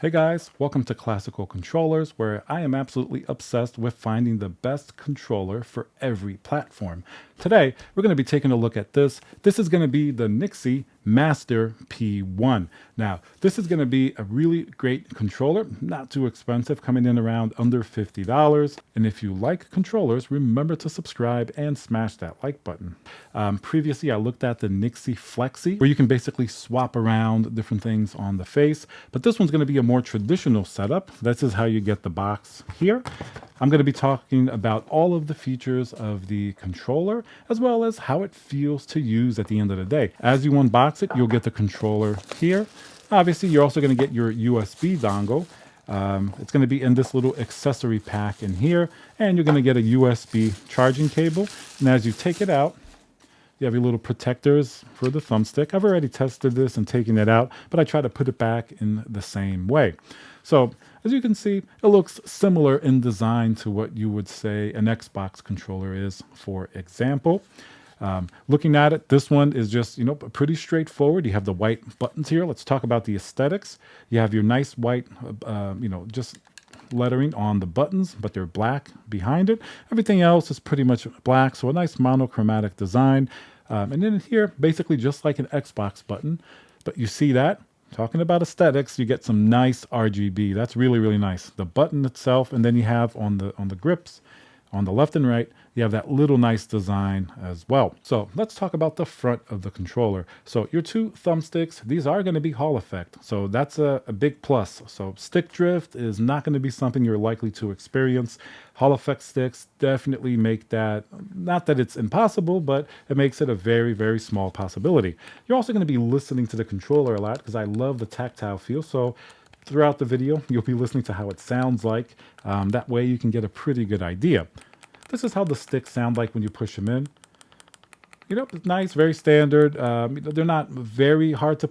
Hey guys, welcome to Classical Controllers, where I am absolutely obsessed with finding the best controller for every platform. Today, we're going to be taking a look at this. This is going to be the NYXI Master P1. Now, this is going to be a really great controller, not too expensive, coming in around under $50. And if you like controllers, remember to subscribe and smash that like button. Previously, I looked at the NYXI Flexi, where you can basically swap around different things on the face, but this one's going to be a more traditional setup. This is how you get the box here. I'm going to be talking about all of the features of the controller, as well as how it feels to use at the end of the day. As you unbox it, you'll get the controller here. Obviously, you're also going to get your USB dongle. It's going to be in this little accessory pack in here, and you're going to get a USB charging cable. And as you take it out, you have your little protectors for the thumbstick. I've already tested this and taken it out, but I try to put it back in the same way. So as you can see, it looks similar in design to what you would say an Xbox controller is, for example. Looking at it, this one is just, pretty straightforward. You have the white buttons here. Let's talk about the aesthetics. You have your nice white, just lettering on the buttons, but they're black behind it. Everything else is pretty much black, so a nice monochromatic design. And then here, basically just like an Xbox button, but you see that? Talking about aesthetics, you get some nice RGB. That's really, really nice. The button itself, and then you have on the grips, on the left and right, you have that little nice design as well. So let's talk about the front of the controller. So your two thumbsticks, these are going to be Hall effect. So that's a big plus. So stick drift is not going to be something you're likely to experience. Hall effect sticks definitely make that, not that it's impossible, but it makes it a very, very small possibility. You're also going to be listening to the controller a lot because I love the tactile feel. So throughout the video, you'll be listening to how it sounds like. That way you can get a pretty good idea. This is how the sticks sound like when you push them in. It's nice, very standard. They're not very hard to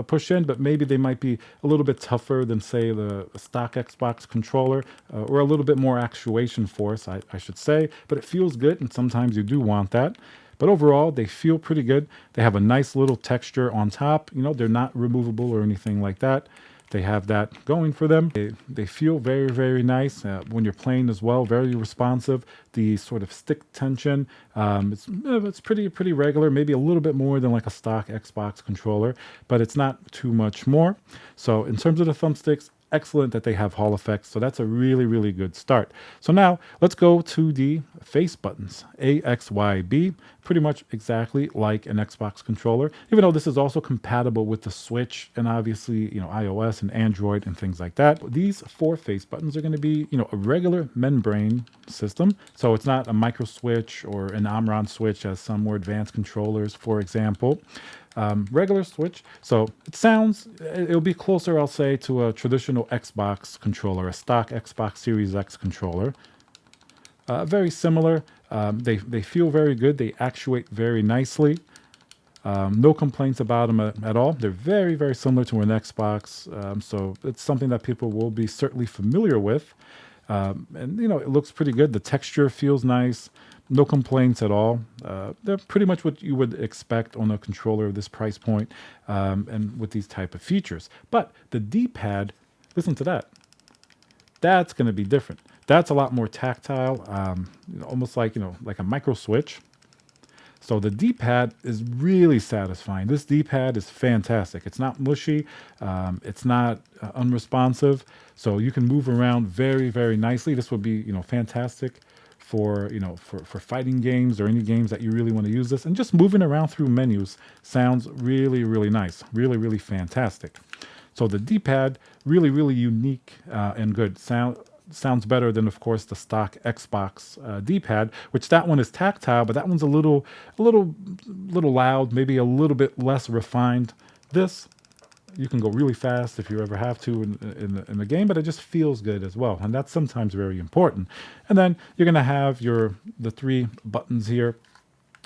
push in, but maybe they might be a little bit tougher than, say, the stock Xbox controller, or a little bit more actuation force, I should say. But it feels good, and sometimes you do want that. But overall, they feel pretty good. They have a nice little texture on top. They're not removable or anything like that. They have that going for them. They feel very, very nice when you're playing as well. Very responsive. The sort of stick tension, it's pretty regular. Maybe a little bit more than like a stock Xbox controller, but it's not too much more. So in terms of the thumbsticks, excellent that they have Hall effects. So that's a really, really good start. So now let's go to the face buttons. A, X, Y, B, pretty much exactly like an Xbox controller, even though this is also compatible with the Switch and obviously, iOS and Android and things like that. These four face buttons are going to be, a regular membrane system. So it's not a micro switch or an Omron switch as some more advanced controllers, for example. Regular switch. So it'll be closer, I'll say, to a traditional Xbox controller, a stock Xbox Series X controller. Very similar. They feel very good. They actuate very nicely. No complaints about them at all. They're very, very similar to an Xbox. So it's something that people will be certainly familiar with. And, it looks pretty good. The texture feels nice. No complaints at all. They're pretty much what you would expect on a controller of this price point, and with these type of features. But the D-pad, listen to that. That's going to be different. That's a lot more tactile, almost like, like a micro switch. So the D-pad is really satisfying. This D-pad is fantastic. It's not mushy. It's not unresponsive. So you can move around very, very nicely. This would be, fantastic for fighting games or any games that you really want to use this. And just moving around through menus sounds really, really nice. Really, really fantastic. So the D-pad, really, really unique and good. Sounds better than, of course, the stock Xbox D-pad, which that one is tactile, but that one's a little loud, maybe a little bit less refined. This, you can go really fast if you ever have to in the game, but it just feels good as well, and that's sometimes very important. And then you're going to have the three buttons here.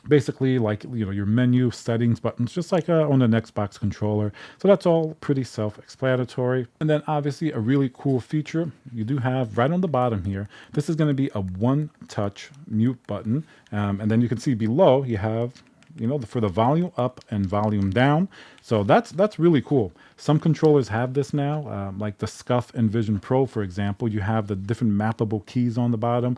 Basically, like your menu settings buttons, just like on an Xbox controller. So that's all pretty self-explanatory. And then obviously a really cool feature you do have right on the bottom here. This is going to be a one-touch mute button, and then you can see below you have for the volume up and volume down. So that's really cool. Some controllers have this now, like the Scuff Envision Pro, for example. You have the different mappable keys on the bottom.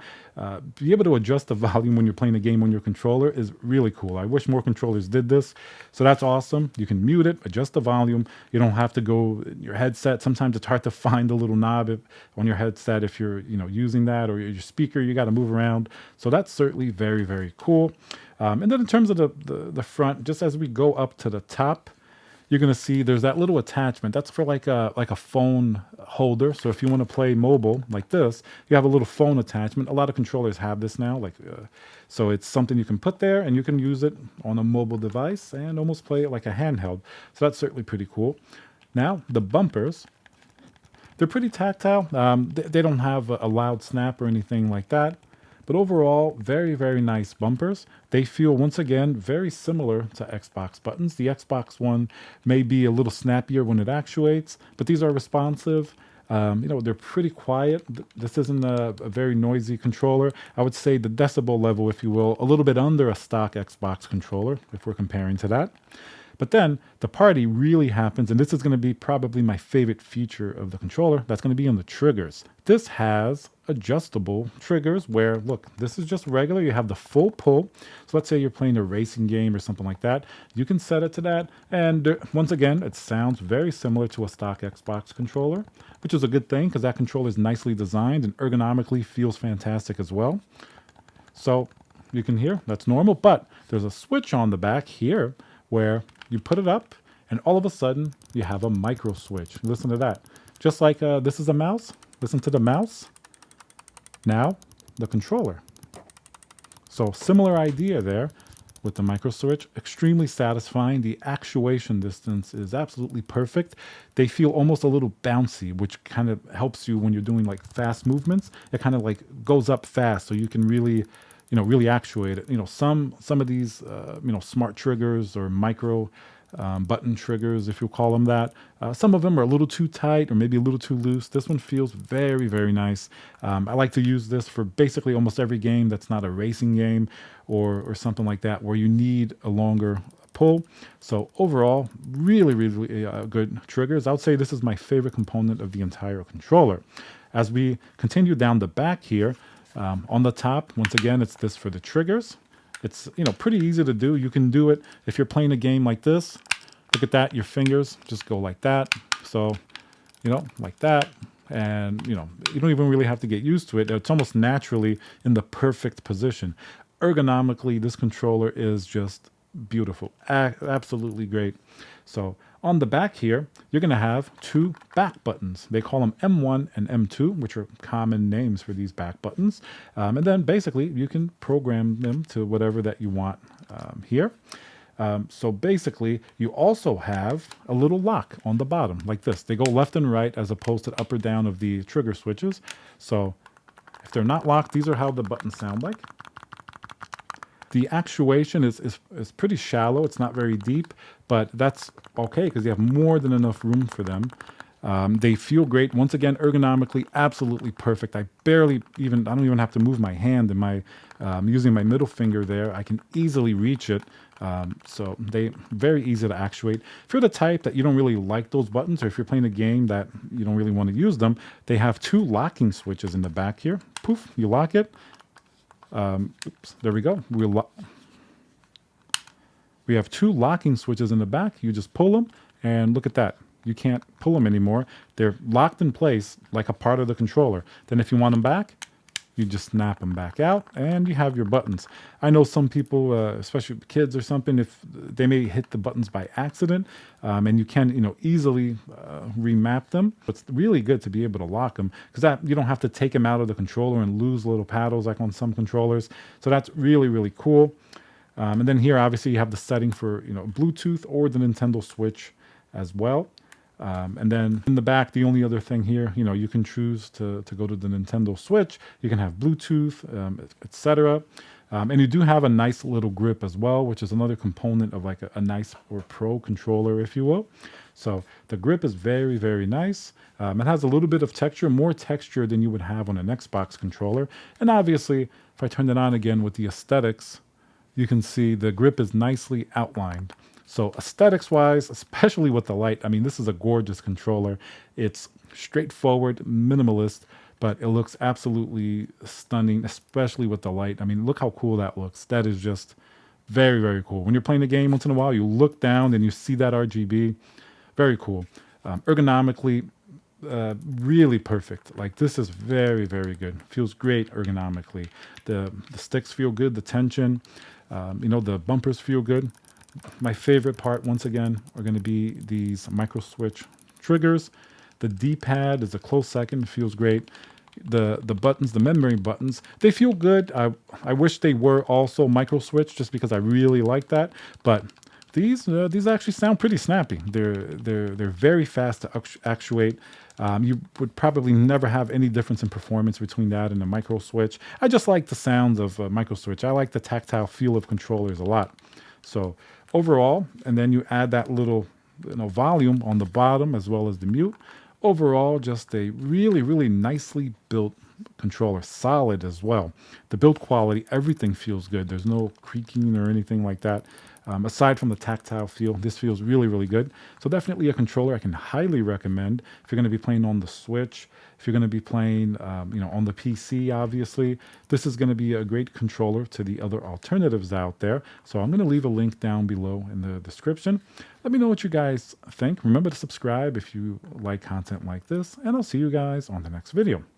Be able to adjust the volume when you're playing a game on your controller is really cool. I wish more controllers did this. So that's awesome. You can mute it, adjust the volume. You don't have to go in your headset. Sometimes it's hard to find the little knob on your headset if you're using that, or your speaker. You got to move around. So that's certainly very, very cool. And then in terms of the front, just as we go up to the top, you're going to see there's that little attachment. That's for like a phone holder. So if you want to play mobile like this, you have a little phone attachment. A lot of controllers have this now. So it's something you can put there, and you can use it on a mobile device and almost play it like a handheld. So that's certainly pretty cool. Now, the bumpers, they're pretty tactile. They don't have a loud snap or anything like that. But overall, very, very nice bumpers. They feel, once again, very similar to Xbox buttons. The Xbox one may be a little snappier when it actuates, but these are responsive. They're pretty quiet. This isn't a very noisy controller. I would say the decibel level, if you will, a little bit under a stock Xbox controller, if we're comparing to that. But then the party really happens, and this is going to be probably my favorite feature of the controller. That's going to be on the triggers. This has adjustable triggers where, look, this is just regular. You have the full pull. So let's say you're playing a racing game or something like that. You can set it to that. And once again, it sounds very similar to a stock Xbox controller, which is a good thing because that controller is nicely designed and ergonomically feels fantastic as well. So you can hear that's normal, but there's a switch on the back here where you put it up, and all of a sudden, you have a micro switch. Listen to that. Just like this is a mouse. Listen to the mouse. Now, the controller. So similar idea there with the micro switch. Extremely satisfying. The actuation distance is absolutely perfect. They feel almost a little bouncy, which kind of helps you when you're doing like fast movements. It kind of like goes up fast, so you can really actuate it. Some of these, smart triggers or micro button triggers, if you call them that, some of them are a little too tight or maybe a little too loose. This one feels very, very nice. I like to use this for basically almost every game that's not a racing game or something like that, where you need a longer pull. So overall, really, really good triggers. I would say this is my favorite component of the entire controller. As we continue down the back here, on the top, once again, it's this for the triggers. It's pretty easy to do. You can do it if you're playing a game like this. Look at that. Your fingers just go like that. So, like that. And, you don't even really have to get used to it. It's almost naturally in the perfect position. Ergonomically, this controller is just beautiful. Absolutely great. So on the back here, you're going to have two back buttons. They call them M1 and M2, which are common names for these back buttons. And then basically you can program them to whatever that you want here. So basically you also have a little lock on the bottom like this. They go left and right as opposed to up or down of the trigger switches. So if they're not locked, these are how the buttons sound like. The actuation is pretty shallow. It's not very deep, but that's okay because you have more than enough room for them. They feel great. Once again, ergonomically, absolutely perfect. I don't even have to move my hand. Using my middle finger there, I can easily reach it. So they very easy to actuate. If you're the type that you don't really like those buttons, or if you're playing a game that you don't really want to use them, they have two locking switches in the back here. Poof, you lock it. Oops, there we go. We have two locking switches in the back. You just pull them, and look at that. You can't pull them anymore. They're locked in place like a part of the controller. Then if you want them back, you just snap them back out, and you have your buttons. I know some people, especially kids or something, if they may hit the buttons by accident, and you can, easily remap them. It's really good to be able to lock them because you don't have to take them out of the controller and lose little paddles like on some controllers. So that's really, really cool. And then here, obviously, you have the setting for Bluetooth or the Nintendo Switch as well. And then in the back, the only other thing here, you can choose to go to the Nintendo Switch. You can have Bluetooth, etc. And you do have a nice little grip as well, which is another component of like a nice or pro controller, if you will. So the grip is very, very nice. It has a little bit of texture, more texture than you would have on an Xbox controller. And obviously, if I turn it on again with the aesthetics, you can see the grip is nicely outlined. So aesthetics wise, especially with the light, I mean, this is a gorgeous controller. It's straightforward, minimalist, but it looks absolutely stunning, especially with the light. I mean, look how cool that looks. That is just very, very cool. When you're playing the game once in a while, you look down and you see that RGB. Very cool. Ergonomically, really perfect. Like this is very, very good. Feels great ergonomically. The sticks feel good. The tension, the bumpers feel good. My favorite part, once again, are going to be these micro switch triggers. The D-pad is a close second. It feels great. The buttons, the memory buttons, they feel good. I wish they were also micro switch, just because I really like that. But these actually sound pretty snappy. They're very fast to actuate. You would probably never have any difference in performance between that and a micro switch. I just like the sounds of a micro switch. I like the tactile feel of controllers a lot. So overall, and then you add that little volume on the bottom as well as the mute. Overall, just a really, really nicely built controller. Solid as well. The build quality, everything feels good. There's no creaking or anything like that. Aside from the tactile feel, this feels really, really good. So definitely a controller I can highly recommend if you're going to be playing on the Switch, if you're going to be playing, on the PC, obviously. This is going to be a great controller to the other alternatives out there. So I'm going to leave a link down below in the description. Let me know what you guys think. Remember to subscribe if you like content like this, and I'll see you guys on the next video.